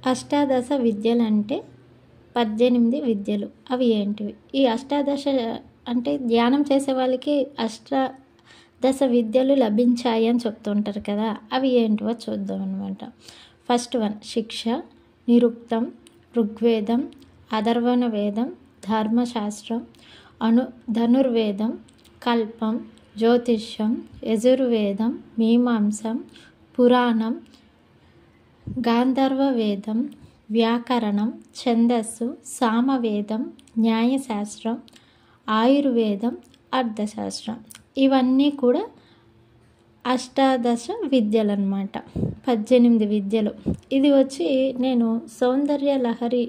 అష్టాదశ విద్యలంటే 18 విద్యలు. అవి ఏంటివి? ఈ అష్టాదశ అంటే ధ్యానం చేసే వాళ్ళకి అష్టాదశ విద్యలు లభించాయి అని చెప్తుంటారు కదా! అవి ఏంటివో చూద్దాం అనమాట. ఫస్ట్ వన్ శిక్ష, నిరుక్తం, ఋగ్వేదం, అథర్వణ వేదం, ధర్మశాస్త్రం, ధనుర్వేదం, కల్పం, జ్యోతిష్యం, యజుర్వేదం, మీమాంసం, పురాణం, గాంధర్వ వేదం, వ్యాకరణం, ఛందస్సు, సామవేదం, న్యాయశాస్త్రం, ఆయుర్వేదం, అర్థశాస్త్రం. ఇవన్నీ కూడా అష్టాదశ విద్యలు అన్నమాట. 18 విద్యలు. ఇది వచ్చి నేను సౌందర్య లహరి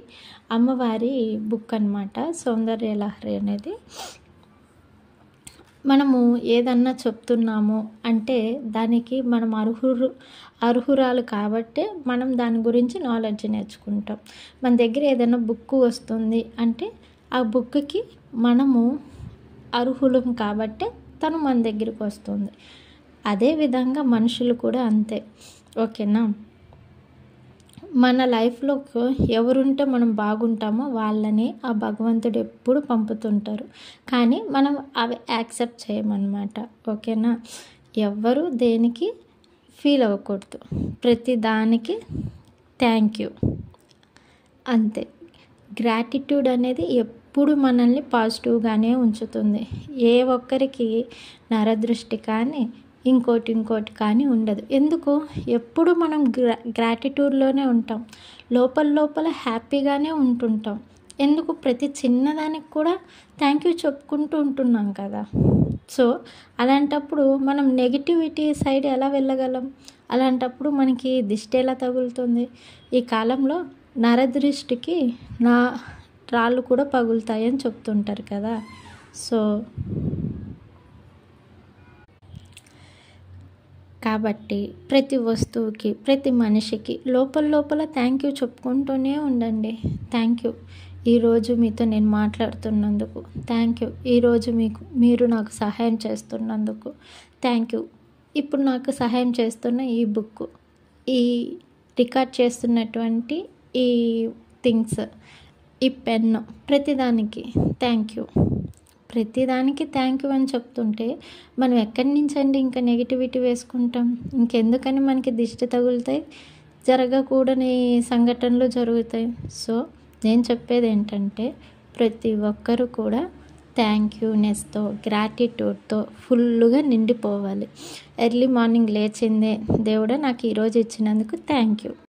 అమ్మవారి బుక్ అన్నమాట. సౌందర్య లహరి అనేది మనము ఏదన్నా చెప్తున్నాము అంటే దానికి మనం అర్హురాలు కాబట్టే మనం దాని గురించి నాలెడ్జ్ నేర్చుకుంటాం. మన దగ్గర ఏదైనా బుక్ వస్తుంది అంటే ఆ బుక్కి మనము అర్హులం కాబట్టే తను మన దగ్గరికి వస్తుంది. అదేవిధంగా మనుషులు కూడా అంతే. ఓకేనా? మన లైఫ్లో ఎవరుంటే మనం బాగుంటామో వాళ్ళని ఆ భగవంతుడు ఎప్పుడు పంపుతుంటారు. కానీ మనం అవి యాక్సెప్ట్ చేయమన్నమాట. ఓకేనా? ఎవ్వరు దేనికి ఫీల్ అవ్వకూడదు. ప్రతి దానికి థ్యాంక్ యూ అంతే. గ్రాటిట్యూడ్ అనేది ఎప్పుడు మనల్ని పాజిటివ్గానే ఉంచుతుంది. ఏ ఒక్కరికి నరదృష్టి కానీ ఇంకోటి కానీ ఉండదు. ఎందుకు? ఎప్పుడు మనం గ్రాటిట్యూడ్లోనే ఉంటాం. లోపల హ్యాపీగానే ఉంటుంటాం. ఎందుకు? ప్రతి చిన్నదానికి కూడా థ్యాంక్ యూ చెప్పుకుంటూ ఉంటున్నాం కదా. సో అలాంటప్పుడు మనం నెగిటివిటీ సైడ్ ఎలా వెళ్ళగలం? అలాంటప్పుడు మనకి దిష్టి ఎలా తగులుతుంది? ఈ కాలంలో నరదృష్టికి రాళ్ళు కూడా పగులుతాయని చెప్తుంటారు కదా. సో కాబట్టి ప్రతి వస్తువుకి, ప్రతి మనిషికి లోపల థ్యాంక్ యూ చెప్పుకుంటూనే ఉండండి. థ్యాంక్ యూ, ఈరోజు మీతో నేను మాట్లాడుతున్నందుకు థ్యాంక్ యూ, ఈరోజు మీరు నాకు సహాయం చేస్తున్నందుకు థ్యాంక్ యూ, ఇప్పుడు నాకు సహాయం చేస్తున్న ఈ బుక్, ఈ రికార్డ్ చేస్తున్నటువంటి ఈ థింగ్స్, ఈ పెన్ను, ప్రతిదానికి థ్యాంక్ యూ. ప్రతిదానికి థ్యాంక్ యూ అని చెప్తుంటే మనం ఎక్కడి నుంచండి ఇంకా నెగిటివిటీ వేసుకుంటాం? ఇంకెందుకని మనకి దిష్టి తగులుతాయి, జరగకూడని సంఘటనలు జరుగుతాయి. సో నేను చెప్పేది ఏంటంటే ప్రతి ఒక్కరూ కూడా థ్యాంక్ యూనెస్తో, గ్రాటిట్యూడ్తో ఫుల్గా నిండిపోవాలి. ఎర్లీ మార్నింగ్ లేచిందే దేవుడా నాకు ఈరోజు ఇచ్చినందుకు థ్యాంక్ యూ.